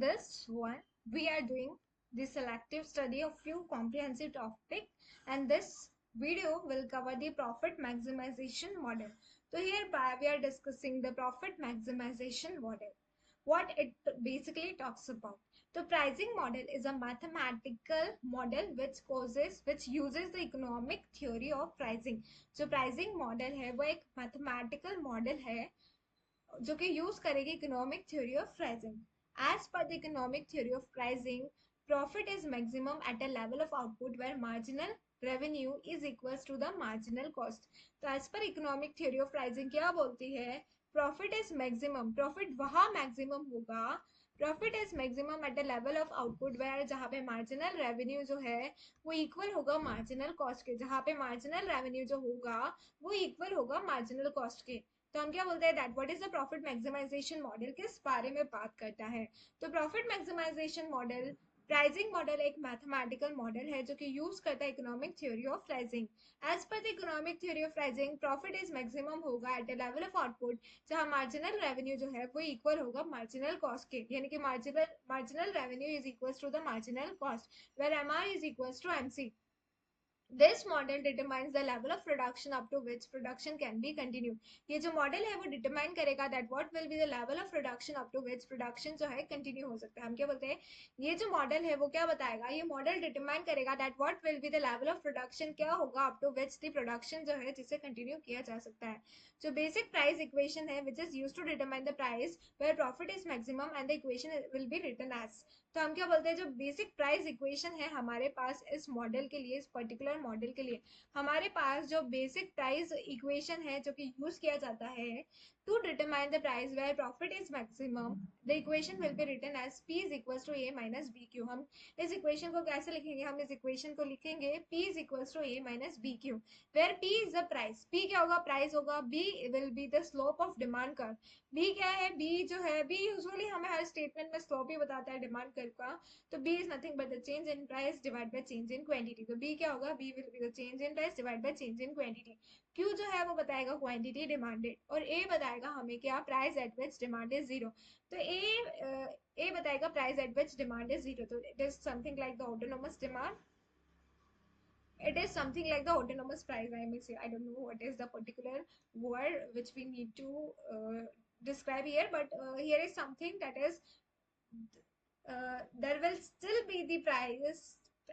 this one, we are doing the selective study of few comprehensive topics, and this video will cover the profit maximization model. So hereby we are discussing the profit maximization model. What it basically talks about. The pricing model is a mathematical model which uses the economic theory of pricing. जो pricing model है वो एक mathematical model है जो कि use करेगी economic theory of pricing. As per the economic theory of pricing, profit is maximum at a level of output where marginal revenue is equals to the marginal cost. तो as per economic theory of pricing क्या बोलती है? Profit is maximum, profit वहां maximum होगा, profit is maximum at the level of output where जहां पे marginal revenue जो है वो इक्वल होगा मार्जिनल कॉस्ट के. जहां पे मार्जिनल रेवेन्यू जो होगा वो इक्वल होगा मार्जिनल कॉस्ट के. तो हम क्या बोलते हैं that what is the profit maximization model, किस बारे में बात करता है? तो profit maximization model, pricing model एक मैथमेटिकल मॉडल है जो कि यूज करता है economic theory of pricing. As per the economic theory of pricing, profit is maximum होगा at the level of output जहां मार्जिनल रेवेन्यू जो है वो इक्वल होगा मार्जिनल कॉस्ट के, यानी कि marginal revenue is equal to the marginal cost where MR is equal to MC. This model determines the level of production up to which production can be continued. ये जो model है वो determine करेगा that what will be the level of production up to which production जो है continue हो सकता है. हम क्या बोलते हैं, ये जो मॉडल है वो क्या बताएगा, ये मॉडल डिटरमाइन करेगा that what will be the level of production, क्या होगा up to which the production जो है जिसे कंटिन्यू किया जा सकता है. जो बेसिक प्राइस इक्वेशन है which is used to determine the price where profit is maximum and the equation will be written as. तो हम क्या बोलते हैं, जो बेसिक प्राइस इक्वेशन है हमारे पास इस मॉडल के लिए, इस पर्टिकुलर मॉडल के लिए हमारे पास जो बेसिक प्राइस इक्वेशन है जो कि यूज किया जाता है to determine the price where profit is maximum, the equation will be written as P is equals to A minus B Q. हम इस इक्वेशन को कैसे लिखेंगे, हम इस इक्वेशन को लिखेंगे P is equals to A minus B Q where P is the price. P क्या होगा, प्राइस होगा. B will be the slope of demand curve. B क्या है, B जो है, B यूजुअली हमें हर स्टेटमेंट में स्लोप ही बताता है डिमांड कर्व का. तो B is nothing but the change in price divide by change in quantity. तो B क्या होगा, B will be the change in price divide by change in quantity. Q जो है वो बताएगा क्वांटिटी डिमांडेड और A बताएगा हमें क्या, price at which demand is zero. तो A बताएगा price at which demand is zero. तो it is something like the autonomous demand, it is something like the autonomous price, I may say. I don't know what is the particular word which we need to describe here, but here is something that is there will still be the price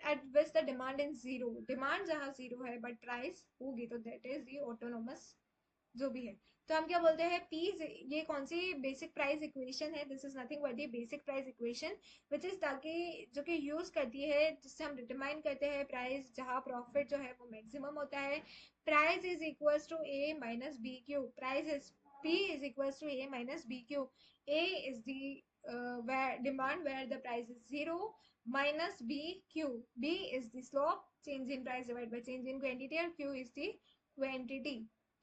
at which the demand is zero. demand जहाँ zero है but price होगी, तो that is the autonomous जो भी है. तो हम क्या बोलते हैं, P, ये कौन सी बेसिक प्राइस इक्वेशन है, this is nothing but the basic price equation which is ताकि जो कि यूज करती है जिससे हम डिटरमाइन करते हैं प्राइस जहां प्रॉफिट जो है वो मैक्सिमम होता है. Price is equal to A minus B Q. Price is P is equal to A minus B Q. A is the where demand where the price is zero minus BQ. B is the slope, change in price divided by change in quantity, and Q is the quantity.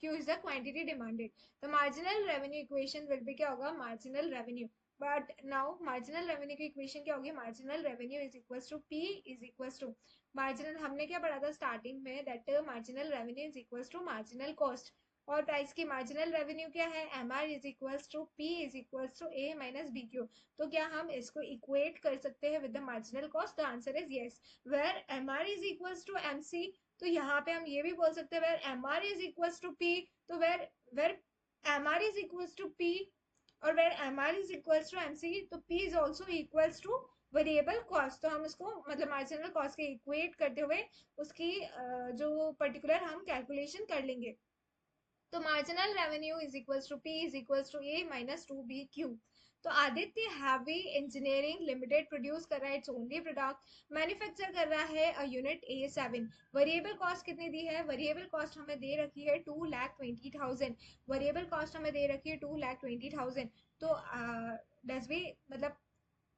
Q is the quantity demanded. The marginal revenue equation will be क्या होगा, marginal revenue. But now marginal revenue की equation क्या होगी, marginal revenue is equals to P is equals to marginal, हमने क्या पढ़ा था starting में, that marginal revenue is equals to marginal cost. और प्राइस की मार्जिनल रेवेन्यू क्या है, MR is equals to P is equals to A minus B Q. तो क्या हम इसको इक्वेट कर सकते हैं with the marginal cost? The answer is yes. Where MR is equals to MC, तो यहाँ पे हम ये भी बोल सकते हैं where MR is equals to P. तो where where MR is equals to P और where MR is equals to MC, तो P is also equals to variable cost. तो हम इसको मतलब मार्जिनल कॉस्ट के इक्वेट करते हुए उसकी जो पर्टिकुलर हम कैलकुलेशन कर लेंगे. तो marginal revenue is equals to P is equals to A minus 2BQ. तो Aditya heavy engineering limited produce कर रहा है इट्स ओनली प्रोडक्ट, मैन्युफैक्चर कर रहा है a unit A7. Variable cost कितनी दी है, वेरिएबल कॉस्ट हमें दे रखी है 2,20,000. वेरिएबल कॉस्ट हमें दे रखी है 2,20,000. तो डज वी मतलब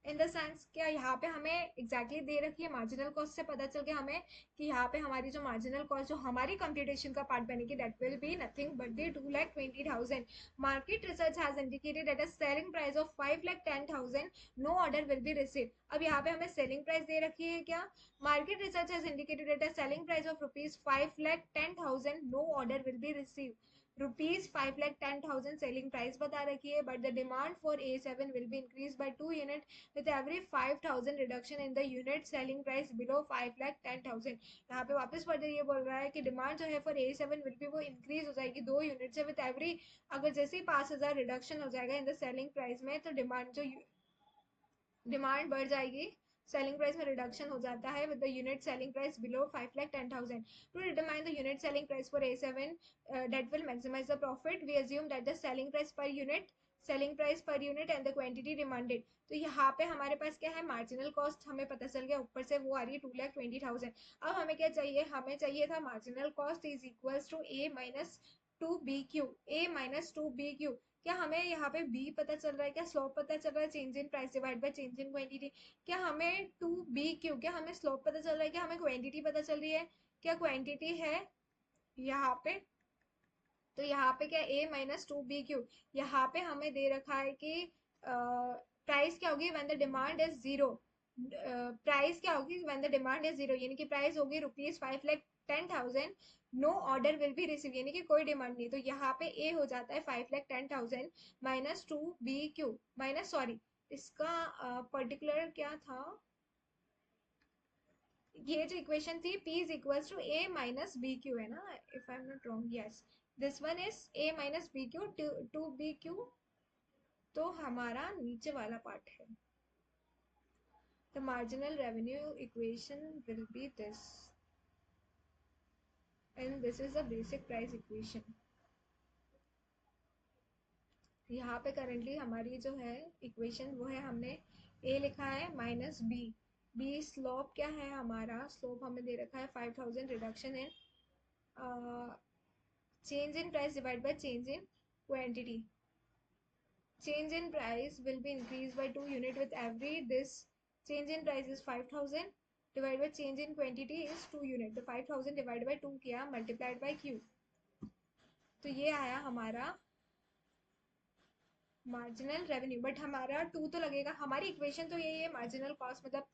इन द सेंस क्या यहाँ पे हमें एग्जैक्टली दे रखी है, मार्जिनल कॉस्ट से पता चल गया हमें कि यहाँ पे हमारी जो मार्जिनल कॉस्ट जो हमारी कंप्यूटेशन का पार्ट बनेगी that will be nothing but the 2,20,000. Market research has indicated that a selling price of 5,10,000 no order will be receive. अब यहाँ पे हमें सेलिंग प्राइस दे रखी है क्या, market research has indicated that a selling price of rupees 5,10,000 no order will be receive. ₹5,10,000 selling price बता रखी है, but the demand for A7 will be increase by 2 unit with every 5,000 reduction in the unit selling price below 5,10,000। यहाँ पे वापस further ये बोल रहा है कि डिमांड जो है फॉर A7 विल बी वो इंक्रीज हो जाएगी 2 यूनिट से विद एवरी, अगर जैसे ही 5,000 रिडक्शन हो जाएगा इन द सेलिंग प्राइस में, तो डिमांड बढ़ जाएगी, सेलिंग प्राइस में रिडक्शन हो जाता है with the unit selling price below 5,10,000। To determine the unit selling price for A7 that will maximize the profit, we assume that the selling price per unit and the quantity demanded। तो यहाँ पे हमारे पास क्या है, marginal cost हमें पता चल गया, ऊपर से वो आ रही है 2,20,000। अब हमें क्या चाहिए, हमें चाहिए था marginal cost is equals to A minus 2BQ, A minus 2BQ। क्या हमें यहाँ पे B पता चल रहा है, क्या स्लोप पता चल रहा है, change in price divide by change in quantity. क्या हमें 2BQ, क्या हमें स्लोप पता चल रहा है, क्या हमें क्वांटिटी पता चल रही है, क्या क्वांटिटी है यहाँ पे। तो यहाँ पे क्या A माइनस 2BQ, यहाँ पे हमें दे रखा है कि प्राइस क्या होगी when the demand is zero. Price क्या होगी when the demand is zero, यानी कि प्राइस होगी ₹5,10,000, no order will be receive, यानी कि कोई डिमांड नहीं। तो यहाँ पे A हो जाता है 5,10,000 माइनस 2BQ माइनस, सॉरी इसका पर्टिकुलर क्या था, ये जो इक्वेशन थी P is equals to A minus BQ है ना, if I am not wrong, yes this one is A minus BQ two BQ। तो हमारा नीचे वाला पार्ट है, the marginal revenue equation will be this and this is the basic price equation. यहाँ पे currently हमारी जो है इक्वेशन वो है, हमने A लिखा है माइनस B स्लोप क्या है हमारा, स्लोप हमें दे रखा है 5,000 reduction in change in price divided by change in quantity। Change in price will be increased by 2 unit with every, this change in price is 5,000 divided by change in quantity is 2 unit। तो 5,000 divided by 2 किया multiplied by Q, तो ये आया हमारा marginal revenue. But हमारा 2 तो लगेगा, हमारी इक्वेशन तो यही है मार्जिनल कॉस्ट मतलब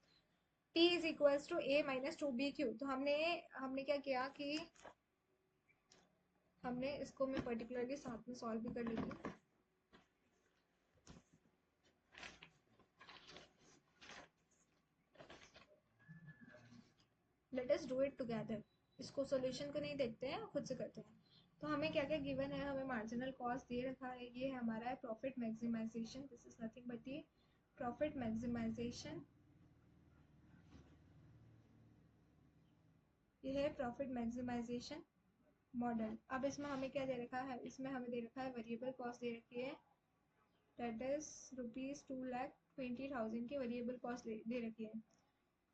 P is equals to A minus 2BQ। तो हमने क्या किया कि हमने इसको मैं पर्टिकुलरली साथ में सॉल्व भी कर लेती हूँ। Let us do it together, इसको सॉल्यूशन को नहीं देखते हैं, खुद से करते हैं। तो हमें क्या क्या गिवन है, हमें मार्जिनल कॉस्ट दे रखा है, ये हमारा है profit maximisation, this is nothing but the profit maximisation, ये है प्रॉफिट मैक्सिमाइजेशन मॉडल। अब इसमें हमें क्या दे रखा है, इसमें हमें दे रखा है वेरिएबल कॉस्ट दे रखी है, दैट इज ₹2,20,000 की वेरिएबल कॉस्ट दे रखी है।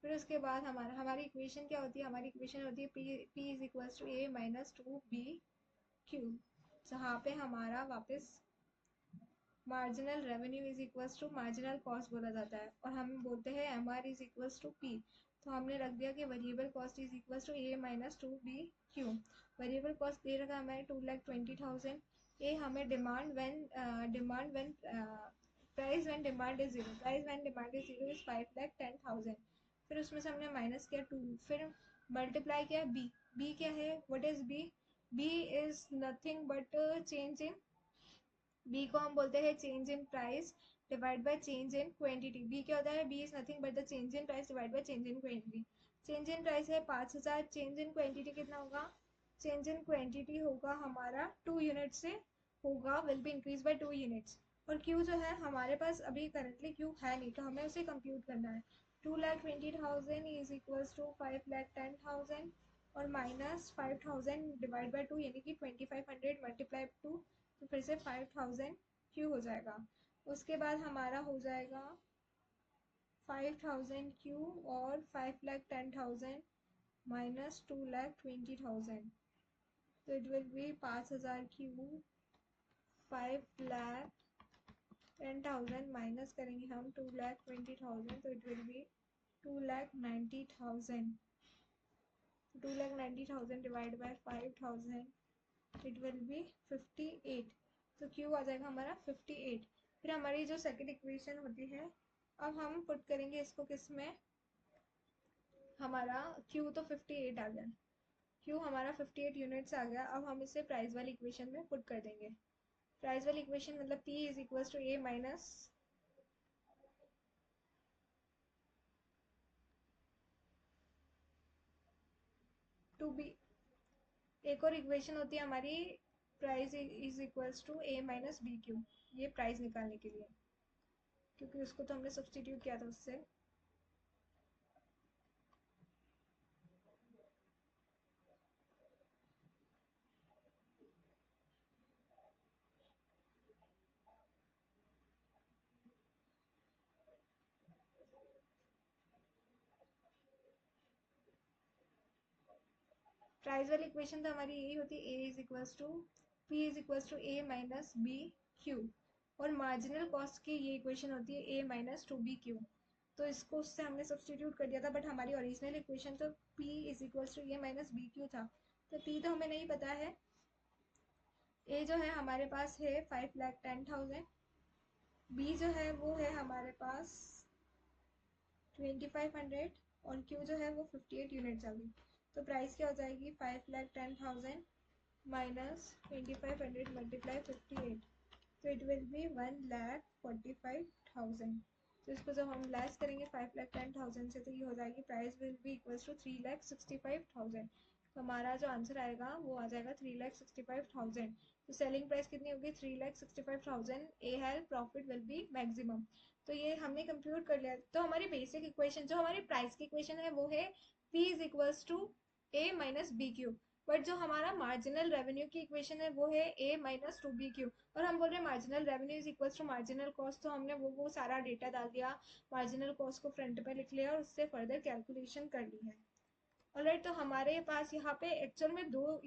फिर उसके बाद हमारी इक्वेशन क्या होती है, हमारी इक्वेशन होती है P is equals to A minus 2BQ, जहाँ पे हमारा वापस marginal revenue is equals to marginal cost बोला जाता है, और हम बोलते हैं MR is equals to P। तो हमने रख दिया कि variable cost is equals to A minus 2BQ। Variable cost दे रखा है हमें 2,20,000। ए हमें demand when price when demand is zero, price when demand is zero is 5,10,000। फिर उसमें से हमने माइनस किया 2, फिर मल्टीप्लाई किया बी क्या है, what is B is nothing but change in, B को हम बोलते हैं change in price divide by change in quantity. B क्या होता है, B is nothing but the change in price divide by change in quantity. Change in price है 5,000, change in quantity कितना होगा, चेंज इन क्वांटिटी होगा हमारा 2 unit से होगा, will be increase by 2 units. और क्यू जो है हमारे पास अभी करंटली क्यू है नहीं, तो हमें उसे कंप्यूट करना है। 2,20,000 इज इक्वल्स टू 5,10,000 और माइनस 5,000 डिवाइड बाय 2 यानी कि 2,500 मल्टीप्लाई 2, तो फिर से 5,000 क्यू हो जाएगा। उसके बाद हमारा हो जाएगा 5,000 क्यू और 5,10,000 माइनस 2,20,000, तो it will be 5,000 Q, 5,10,000 minus करेंगे हम 2,20,000, तो it will be 2,90,000। 2,90,000 divide by 5,000 it will be 58। तो क्यू आ जाएगा हमारा 58। फिर हमारी जो सेकंड इक्वेशन होती है, अब हम पुट करेंगे इसको किस में, हमारा क्यू तो 58 आ गया, क्यू हमारा 58 यूनिट्स आ गया। अब हम इसे प्राइस वाली इक्वेशन में पुट कर देंगे। प्राइस वाली इक्वेशन मतलब P is equals to A minus two B. एक और इक्वेशन होती है हमारी price is equals to A minus B Q, ये प्राइस निकालने के लिए, क्योंकि उसको तो हमने सब्सटीट्यूट किया था उससे। प्राइस वाली इक्वेशन तो हमारी यही होती है, A is equals to P is equals to A minus B Q, और मार्जिनल कॉस्ट की ये इक्वेशन होती है A minus two B Q. तो इसको उससे हमने सब्सटीट्यूट कर दिया था, बट हमारी ओरिजिनल इक्वेशन तो P is equals to A minus B Q था, तो पी तो हमें नहीं पता है। ए जो है हमारे पास है 5,10,000, बी जो है वो है हमारे पास 2500, और क्यू जो है वो 58 यूनिट्स आ गई। तो प्राइस क्या हो जाएगी 5,10,000 माइनस 2500 मल्टीप्लाई 58, तो इट विल बी 1,45,000। तो इसको जब हम लेस करेंगे 5,10,000 से, तो ये हो जाएगी price will be equals to 3,65,000। तो हमारा जो आंसर आएगा वो आ जाएगा 3,65,000। तो सेलिंग प्राइस कितनी होगी 3,65,000। ए है प्रॉफिट विल बी मैक्सिमम। तो ये हमने कंप्यूट कर लिया। तो हमारी बेसिक इक्वेशन जो हमारी प्राइस की इक्वेशन है वो है P is equals to A minus B Q, but जो हमारा मार्जिनल रेवेन्यू की इक्वेशन है वो है A minus two B Q. और हम बोल रहे हैं marginal revenue is equals to marginal cost, तो हमने वो सारा डेटा डाल दिया, मार्जिनल कॉस्ट को फ्रंट पे लिख लिया और उससे फर्दर कैलकुलेशन कर ली है। ऑलराइट, तो हमारे पास यहाँ पे एक्चुअल में दो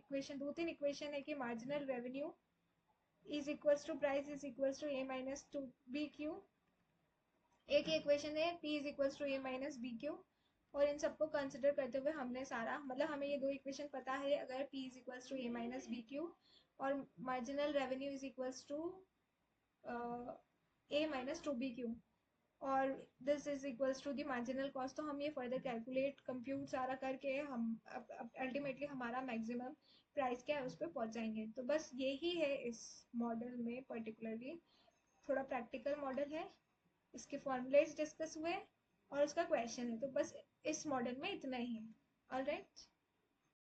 तीन इक्वेशन है कि marginal revenue is equals to price is equals to A minus two B Q. एक ही इक्वेशन है P is equals to A minus B Q. और इन सबको कंसिडर करते हुए हमने सारा, मतलब हमें ये दो इक्वेशन पता है, अगर P is equals to A minus B Q और marginal revenue is equals to A minus two B Q, और this is equals to the marginal cost. तो हम ये फर्दर कैलकुलेट कंप्यूट सारा करके हम अल्टीमेटली हमारा मैक्सिमम प्राइस क्या है उस पर पहुंच जाएंगे। तो बस यही है इस मॉडल में पर्टिकुलरली, थोड़ा प्रैक्टिकल मॉडल है, इसके फॉर्मूलेज डिस्कस हुए और उसका क्वेश्चन है, तो बस इस मॉडल में इतना ही है। ऑलराइट।